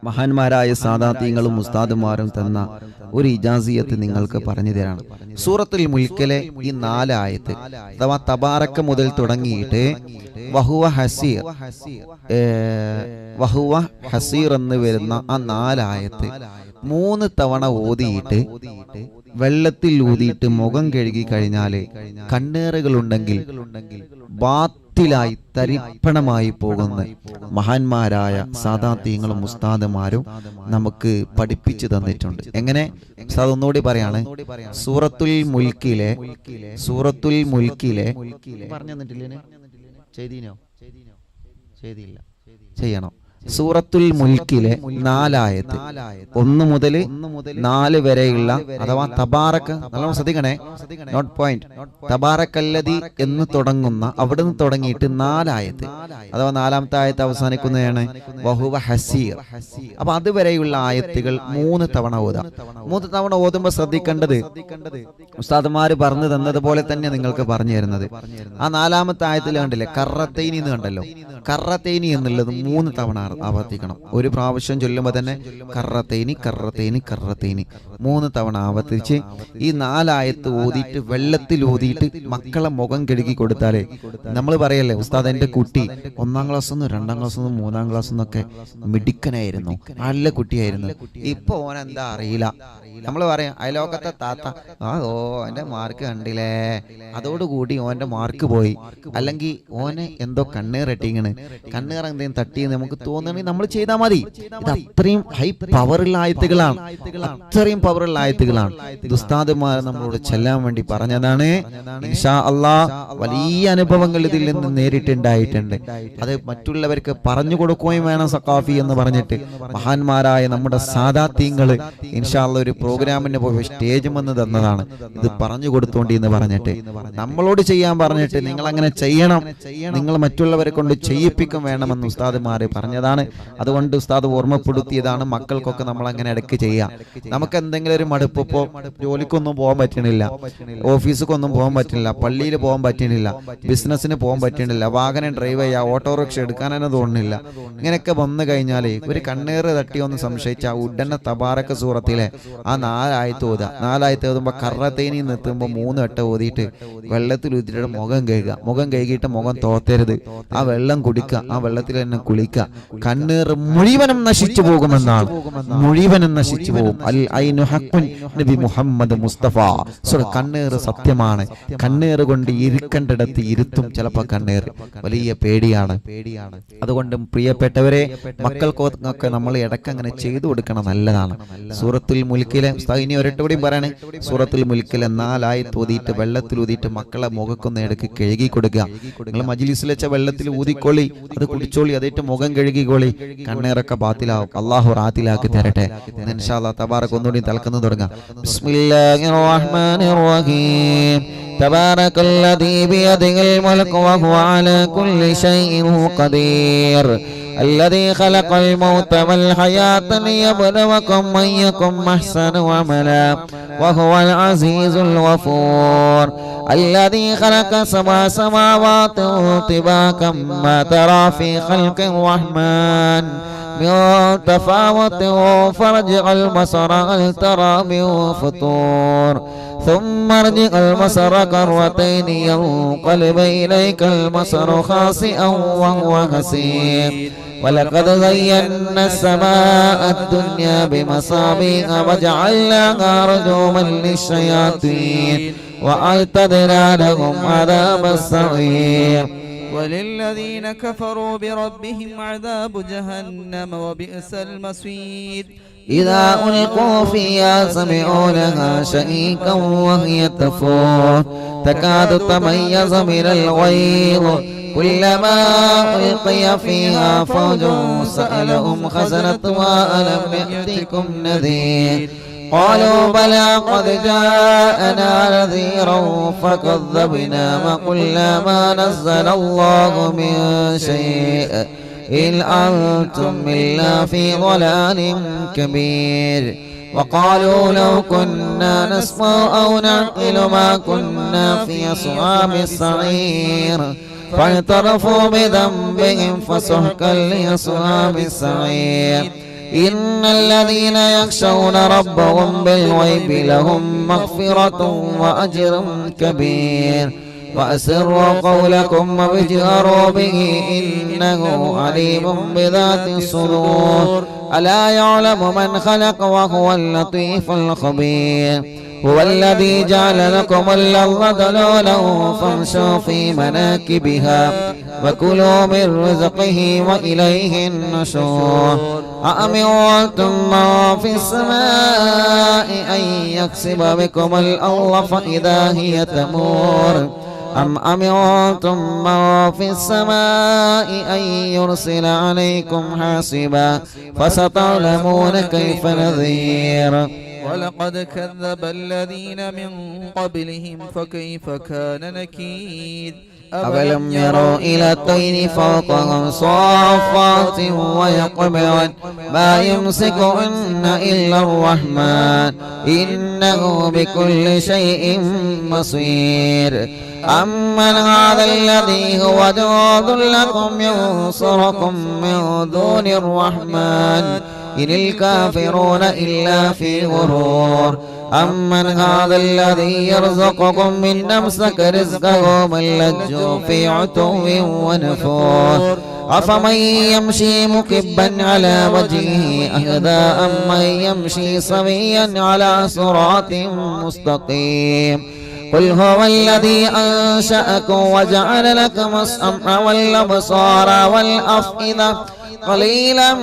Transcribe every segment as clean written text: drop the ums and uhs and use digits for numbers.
മഹാന്മാരായ സാദാത്യങ്ങളും ഉസ്താദുമാരും തന്ന ഒരു ഇജാസിയത്ത് നിങ്ങൾക്ക് പറഞ്ഞു തരാണ്. സൂറത്തുൽ മുൽക്കിലെ ഈ 4 ആയത്ത് അഥവാ തബാറക്ക മുതൽ തുടങ്ങിയിട്ട് വഹുവ ഹസീർ എന്ന് വരുന്ന ആ 4 ആയത്ത് 3 തവണ ഓതിയിട്ട് വെള്ളത്തിൽ ഊതിയിട്ട് മുഖം കഴുകി കഴിഞ്ഞാൽ കണ്ണേറുകളുണ്ടെങ്കിൽ ബാത്തിലായി തരിപ്പണമായി പോകുന്ന മഹാന്മാരായ സാദാത്യങ്ങളും ഉസ്താദുമാരും നമുക്ക് പഠിപ്പിച്ചു തന്നിട്ടുണ്ട്. എങ്ങനെ ഉസ്താദ് ഒന്നുകൂടി പറയാണ്, സൂറത്തുൽ മുൽക്കിലെ പറഞ്ഞു തന്നിട്ടില്ലേ? ചെയ്തില്ല, ചെയ്യണം. സൂറത്തുൽ മുൽക്കിലെ 4 ആയത്ത് 1 മുതൽ 4 വരെയുള്ള അഥവാ തബാറക്ക, നല്ലോണം ശ്രദ്ധിക്കണേ, നോട്ട് പോയിന്റ്, തബാറക്കല്ലദി എന്ന് തുടങ്ങുന്ന അവിടെ നിന്ന് തുടങ്ങിയിട്ട് 4 ആയത്ത് അഥവാ 4ാമത്തെ ആയത്ത് അവസാനിക്കുന്നതാണ് വഹുവ ഹസീർ. അപ്പൊ അതുവരെയുള്ള ആയത്തുകൾ 3 തവണ ഓതാം. 3 തവണ ഓതുമ്പോൾ ശ്രദ്ധിക്കേണ്ടത് ഉസ്താദുമാര് പറഞ്ഞു തന്നതുപോലെ തന്നെ നിങ്ങൾക്ക് പറഞ്ഞു തരുന്നത്. ആ 4ാമത്തെ ആയത്തിൽ കണ്ടില്ലേ കറത്തൈനി എന്ന് കണ്ടല്ലോ, കറത്തൈനി എന്നുള്ളത് 3 തവണ ആവർത്തിക്കണം. ഒരു പ്രാവശ്യം ചൊല്ലുമ്പോൾ തന്നെ കറത്തൈനി കറത്തൈനി കറത്തൈനി 3 തവണ ആവർത്തിച്ച് ഈ 4 ആയത്ത് ഓതിയിട്ട് വെള്ളത്തിൽ ഓതിയിട്ട് മക്കളെ മുഖം കഴുകി കൊടുത്താലേ, നമ്മൾ പറയല്ലേ ഉസ്താദ് എൻ്റെ കുട്ടി 1ാം ക്ലാസ് നിന്നും 2ാം ക്ലാസ് നിന്നും 3ാം ക്ലാസ് നിന്നൊക്കെ മിടുക്കനായിരുന്നു, നല്ല കുട്ടിയായിരുന്നു, ഇപ്പൊ ഓൻ എന്താ അറിയില്ല. നമ്മൾ പറയാം അയലോക്കത്തെ താത്ത ഓന്റെ മാർക്ക് കണ്ടില്ലേ, അതോടുകൂടി ഓന്റെ മാർക്ക് പോയി, അല്ലെങ്കിൽ ഓനെ എന്തോ കണ്ണീറട്ടിങ്ങനെ കണ്ണീർ എന്തെങ്കിലും തട്ടിയെന്ന് നമുക്ക് തോന്നണമെങ്കിൽ നമ്മൾ ചെയ്താൽ മതി. ഇത് അത്രയും ഹൈ പവറുള്ള ആയത്തുകളാണ്, അത്രയും പവറുള്ള ആയത്തുകളാണ്. ഉസ്താദുമാർ നമ്മളോട് ചെല്ലാൻ വേണ്ടി പറഞ്ഞതാണ്. ഇൻഷാ അല്ലാഹ് വലിയ അനുഭവങ്ങൾ ഇതിൽ നിന്ന് നേരിട്ടുണ്ടായിട്ടുണ്ട്. അത് മറ്റുള്ളവർക്ക് പറഞ്ഞു കൊടുക്കുകയും വേണം. സഖാഫി എന്ന് പറഞ്ഞിട്ട് മഹാന്മാരായ നമ്മുടെ സാദാത്യങ്ങള് ഇൻഷാ അല്ലാഹ് ഒരു പ്രോഗ്രാമിന് പോയി സ്റ്റേജ് വന്ന് തന്നതാണ്. ഇത് പറഞ്ഞു കൊടുത്തോണ്ടി എന്ന് പറഞ്ഞിട്ട് നമ്മളോട് ചെയ്യാൻ പറഞ്ഞിട്ട് നിങ്ങൾ അങ്ങനെ ചെയ്യണം, നിങ്ങൾ മറ്റുള്ളവരെ കൊണ്ട് ചെയ്യിപ്പിക്കും വേണമെന്ന് ഉസ്താദുമാര് പറഞ്ഞതാണ്. അതുകൊണ്ട് ഉസ്താദ് ഓർമ്മപ്പെടുത്തിയതാണ്. മക്കൾക്കൊക്കെ നമ്മൾ അങ്ങനെ ഇടയ്ക്ക് ചെയ്യാം. നമുക്ക് എന്തെങ്കിലും ഒരു മടുപ്പ്, ഇപ്പോൾ ജോലിക്കൊന്നും പോകാൻ പറ്റണില്ല, ഓഫീസിക്കൊന്നും പോകാൻ പറ്റില്ല, പള്ളിയിൽ പോകാൻ പറ്റണില്ല, ബിസിനസ്സിന് പോകാൻ പറ്റണില്ല, വാഹനം ഡ്രൈവ് ചെയ്യാം, ഓട്ടോറിക്ഷ എടുക്കാൻ തന്നെ തോന്നുന്നില്ല, ഇങ്ങനെയൊക്കെ വന്നു കഴിഞ്ഞാൽ ഒരു കണ്ണീറ് തട്ടിയൊന്ന് സംശയിച്ച ഉടനെ തബാറക്ക സൂറത്തിലെ ആ 4 ആയത്ത് ഓതുക. 4 ആയത്ത് ഓതുമ്പോൾ കറത്തേനി നിർത്തുമ്പോൾ 3 വട്ടം ഓതിയിട്ട് വെള്ളത്തിൽ ഊതിയിട്ട് മുഖം കഴുകുക. മുഖം കഴുകിയിട്ട് മുഖം തോത്തരുത്, ആ വെള്ളം കുടിക്കുക, ആ വെള്ളത്തിൽ തന്നെ കുളിക്കുക. കണ്ണീർ മുഴുവനും നശിച്ചു പോകുമെന്നാണ്, മുഴുവനും നശിച്ചു പോകും. അൽ ഐനു ഹഖ്ഖുൻ നബി മുഹമ്മദ് മുസ്തഫ. കണ്ണീർ സത്യമാണ്. കണ്ണീർ കൊണ്ട് ഇരിക്കേണ്ടിടത്ത് ഇരുത്തും ചിലപ്പോൾ കണ്ണീർ. വലിയ പേടിയാണ്. അതുകൊണ്ട് പ്രിയപ്പെട്ടവരെ, മക്കൾക്കൊക്കെ നമ്മൾ ഇടയ്ക്ക് അങ്ങനെ ചെയ്തു കൊടുക്കണം, നല്ലതാണ്. സൂറത്തുൽ മുൽക്കിലെ ഇനി ഒരട്ടുകൂടിയും പറയാണ്, സൂറത്തുൽ മുൽക്കിലെ 4 ആയത്ത് ഓതിയിട്ട് വെള്ളത്തിൽ ഊതിയിട്ട് മക്കളെ മുഖക്കൊന്ന് ഇടയ്ക്ക് കഴുകി കൊടുക്കുക. നിങ്ങൾ മജ്ലിസിൽ വെച്ച വെള്ളത്തിൽ ഊതിക്കോളി, അത് കുടിച്ചോളി, അതേറ്റ് മുഖം കഴുകിക്കോളി, കണ്ണീറൊക്കെ ബാത്തിലാവും. അള്ളാഹു റാത്തിലാക്കി തരട്ടെ. ഇൻഷാ അല്ലാഹ് തബാറക് ഒന്നുകൂടി തലക്കുന്നു തുടങ്ങാം. ബിസ്മില്ലാഹിർ റഹ്മാനിർ റഹീം. തബാറകല്ലദീ ബിയദിഹിൽ മുൽകു വഹുവ അലാ കുല്ലി ശൈഇൻ ഖദീർ. الذي خلق الموت والحياة ليبلوكم أيكم أحسن عملا وهو العزيز الغفور. الذي خلق 7 سماوات طباقا ما ترى في خلق الرحمن من تفاوت فارجع البصر هل ترى من فطور ثم ارجع البصر كرتين ينقلب إليك البصر خاسئا وهو حسير. ولقد زينا السماء الدنيا بمصابيح وجعلناها رجوما للشياطين وأعتدنا لهم عذاب السعير. وللذين كفروا بربهم عذاب جهنم وبئس المصير. إذا ألقوا فيها سمعوا لها شهيقا وهي تفور تكاد تميز من الغيظ كلما ألقي فيها فوج سألهم خزنتها ألم يأتكم نذير قالوا بلى قد جاءنا نذيرا فكذبنا وقلنا ما نزل الله من شيء إن أنتم إلا في ضلال كبير. وقالوا لو كنا نسمع أو نعقل ما كنا في أصحاب السعير فاعترفوا بذنبهم فسحقا لأصحاب السعير. إن الذين يخشون ربهم بالغيب لهم مغفرة وأجر كبير وأسروا قولكم واجهروا به إنه عليم بذات الصدور ألا يعلم من خلق وهو اللطيف الخبير هو الذي جعل لكم الأرض ذلولا فامشوا في مناكبها وكلوا من رزقه وإليه النشور أأمنتم من في السماء أن يكسب بكم الأرض فإذا هي تمور أم أمنتم من في السماء أن يرسل عليكم حاصبا فستعلمون كيف نذير ولقد كذب الذين من قبلهم فكيف كان نكير أولم يروا إلى الطير فوقهم صافات ويقبضن ما يمسكهن إلا الرحمن إنه بكل شيء بصير أمن هذا الذي هو جند لكم ينصركم من دون الرحمن إن الكافرون إلا في غرور أمن هذا الذي يرزقكم من أمسك رزقه من لجوا في عتو ونفور أفمن يمشي مكبا على وجهه أهدى أمن يمشي سويا على صراط مستقيم قل هو الذي أنشأكم وجعل لكم السمع والأبصار والأفئدة قليلا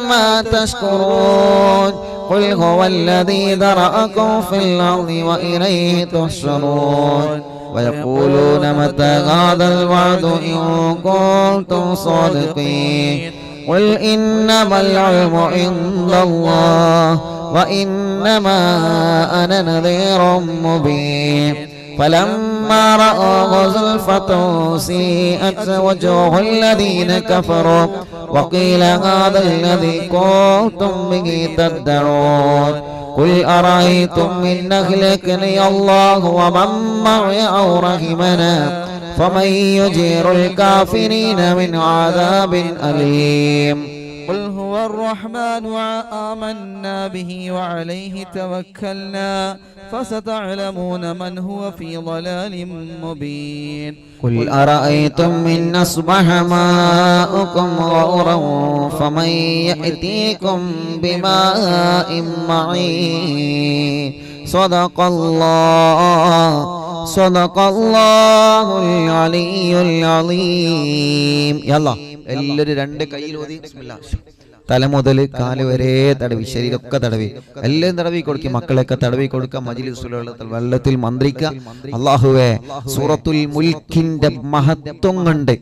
ما تشكرون قل هو الذي ذرأكم في الأرض وإليه تحشرون ويقولون متى هذا الوعد إن كنتم صادقين قل إنما العلم عند الله وإنما أنا نذير مبين فلما رأوه زلفة سيئت وجوه الذين كفروا وقيل هذا الذي كنتم به تدعون قل أرأيتم إن أهلكني الله ومن معي أو رحمنا فمن يجير الكافرين من عذاب أليم قل هو الرحمن آمنا به وعليه توكلنا فستعلمون من هو في ضلال مبين قل أرأيتم إن أصبح ماؤكم غورا فمن يأتيكم بماء معين صدق الله العلي العظيم يلا എല്ലാവരും രണ്ട് കയ്യിൽ ഓതി ബിസ്മില്ലാഹ് തല മുതൽ കാല് വരെ തടവി ശരീരമൊക്കെ തടവി എല്ലാം തടവി കൊടുക്കുക മക്കളെയൊക്കെ തടവി കൊടുക്കുക മജ്‌ലിസുലുള്ള വെള്ളത്തിൽ മന്ത്രിക്കുക അല്ലാഹുവേ സൂറത്തുൽ മുൽക്കിന്റെ മഹത്വം കൊണ്ട്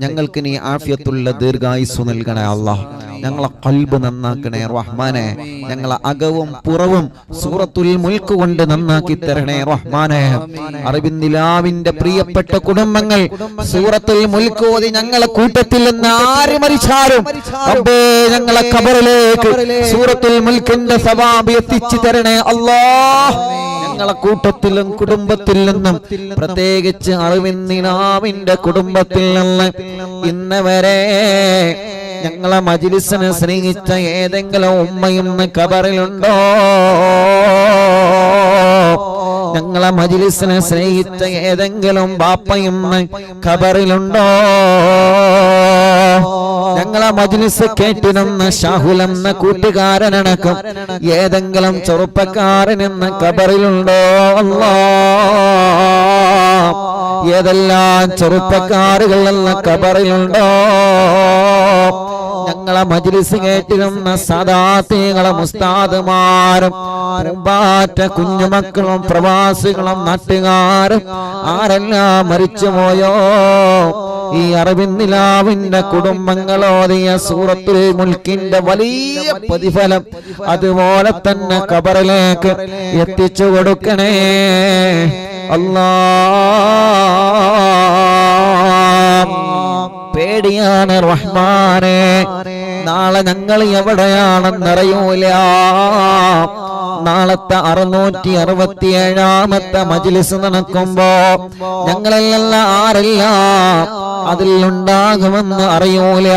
ഞങ്ങൾക്ക് നീ ആഫിയത്തുള്ള ദീർഘായുസ്സ് നൽകണേ അല്ലാഹ് ഞങ്ങളെ ഖൽബ് നന്നാക്കണേ റഹ്മാനെ ഞങ്ങളെ അകവും പുറവും സൂറത്തുൽ മുൽക്ക് കൊണ്ട് നന്നാക്കി തരണേ റഹ്മാനെ അറബിന്ദിലാവിന്റെ പ്രിയപ്പെട്ട കുടുംബങ്ങൾ സൂറത്തുൽ മുൽക്ക് ഓതി ഞങ്ങളെ കൂട്ടത്തിൽ നിന്ന് ആര് മരിച്ചാലും റബ്ബേ ഞങ്ങളെ ഖബറിലേക്ക് സൂറത്തുൽ മുൽക്കിന്റെ സവാബ് എത്തിച്ചു തരണേ അല്ലാഹ് ഞങ്ങളെ കൂട്ടത്തിലും കുടുംബത്തിൽ നിന്നും പ്രത്യേകിച്ച് അറബിന്ദിലാവിന്റെ കുടുംബത്തിൽ നിന്ന് ഇന്ന് വരെ ഞങ്ങളെ മജ്‌ലിസിനെ സ്നേഹിച്ച ഏതെങ്കിലും ഉമ്മയും ഖബറിലുണ്ടോ ഞങ്ങളെ മജ്‌ലിസിനെ സ്നേഹിച്ച ഏതെങ്കിലും ബാപ്പയും ഖബറിലുണ്ടോ ഞങ്ങളെ മജ്‌ലിസ് കേട്ടിരുന്ന ഷാഹുലെന്ന കൂട്ടുകാരനടക്കം ഏതെങ്കിലും ചെറുപ്പക്കാരനെന്ന ഖബറിലുണ്ടോ അല്ലാഹ് ഏതെല്ലാം ചെറുപ്പക്കാരുകൾ എന്ന ഖബറിലുണ്ടോ ഞങ്ങളെ മജ്‌ലിസ് കേട്ടിരുന്ന സദാത്തികളെ മുസ്താദുമാരും പൂമ്പാറ്റ കുഞ്ഞുമക്കളും പ്രവാസികളും നാട്ടുകാരും ആരെല്ലാം മരിച്ചുപോയോ ഈ അറബിന്ദിലാവിന്റെ കുടുംബങ്ങളോതിയ സൂറത്തുൽ മുൽക്കിന്റെ വലിയ പ്രതിഫലം അതുപോലെ തന്നെ ഖബറിലേക്ക് എത്തിച്ചു കൊടുക്കണേ അല്ലാഹ് പേടിയാണ് റഹ്മാനെ നാളെ ഞങ്ങൾ എവിടെയാണെന്നറിയൂല. നാളത്തെ 667ാമത്തെ മജ്ലിസ് നടക്കുമ്പോ ഞങ്ങളെല്ലാം ആരെല്ലാം അതിലുണ്ടാകുമെന്ന് അറിയൂല.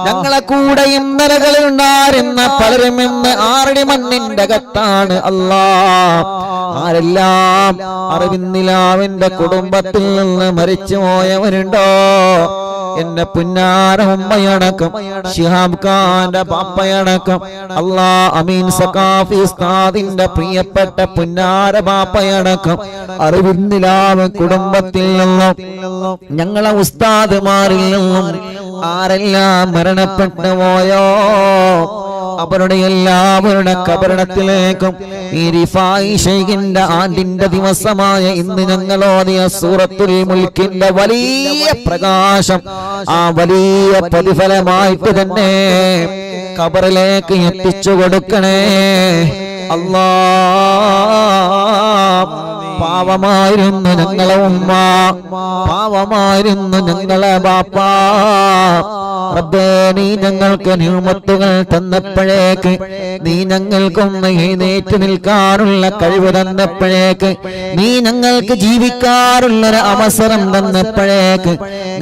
ഞങ്ങളെ കൂടെ ഇന്നലകളിൽ ഉണ്ടായിരുന്ന പലരും ഇന്ന് ആറടി മണ്ണിന്റെ അകത്താണ്. അല്ലാ, ആരെല്ലാം അറിവിന്നിലാവിന്റെ കുടുംബത്തിൽ നിന്ന് മരിച്ചു പോയവരുണ്ടോ? എന്റെ പുന്നാര ഉമ്മയടക്കം, ശിഹാബ് ഖാന്റെ പാപ്പയടക്കം, അല്ലാ അമീൻ സഖാഫി ഉസ്താദിന്റെ പ്രിയപ്പെട്ട പുന്നാര പാപ്പയടക്കം അറിവിന്നിലാവ് കുടുംബത്തിൽ നിന്നും ഞങ്ങളെ ഉസ്താദുമാരിൽ നിന്നും ആരെല്ലാം മരണപ്പെട്ടു പോയോ അവരുടെ എല്ലാവരുടെ കബറിടത്തിലേക്കും ഈ റിഫായി ശൈഖിന്റെ ആണ്ടിന്റെ ദിവസമായ ഇന്ന് ഞങ്ങൾ ഓതിയ സൂറത്തുൽ മുൽക്കിന്റെ വലിയ പ്രകാശം, ആ വലിയ പ്രതിഫലമായിട്ട് തന്നെ കബറിലേക്ക് എത്തിച്ചു കൊടുക്കണേ അല്ലാ. പാവമായിരുന്നു ഞങ്ങളെ ഉമ്മ, പാവമായിരുന്നു ഞങ്ങളെ ബാപ്പ. റബ്ബേ, നീ ഞങ്ങൾക്ക് നിഅമത്തുകൾ തന്നപ്പോഴേക്ക്, നീ ഞങ്ങൾക്കൊന്ന് എഴുന്നേറ്റ് നിൽക്കാനുള്ള കഴിവ് തന്നപ്പോഴേക്ക്, നീ ഞങ്ങൾക്ക് ജീവിക്കാനുള്ളൊരു അവസരം തന്നപ്പോഴേക്ക്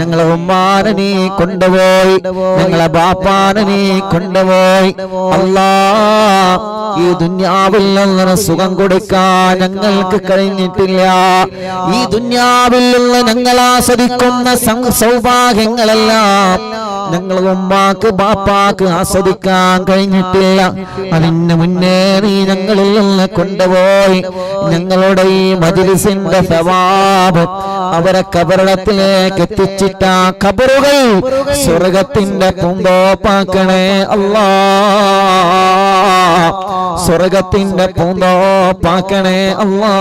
ഞങ്ങളെ ഉമ്മാനെ നീ കൊണ്ടുപോയി, ഞങ്ങളെ ബാപ്പാനെ നീ കൊണ്ടുപോയി. അല്ലാ, ഈ ദുനിയാവിൽ നിന്ന് സുഖം കൊടുക്കാൻ ഞങ്ങൾക്ക് കഴിഞ്ഞിട്ടില്ല. ഈ ദുനിയാവിൽ നിന്ന് ഞങ്ങൾ ആസ്വദിക്കുന്ന സൗഭാഗ്യങ്ങളെല്ലാം ഞങ്ങൾ ഉമ്മാക്ക് ബാപ്പാക്ക് ആസ്വദിക്കാൻ കഴിഞ്ഞിട്ടില്ല. അതിന് മുന്നേ നീ ഞങ്ങളിൽ നിന്ന് കൊണ്ടുപോയി ഞങ്ങളുടെ ഈ മജ്ലിസിന്റെ സവാബ് അവരെ കബറിടത്തിലേക്ക് എത്തിച്ചിട്ട ഖബറുകൾ സ്വർഗത്തിന്റെ പൂന്തോപ്പാക്കണേ അല്ലാ, സ്വർഗത്തിന്റെ പൂന്തോപ്പാക്കണേ അല്ലാ.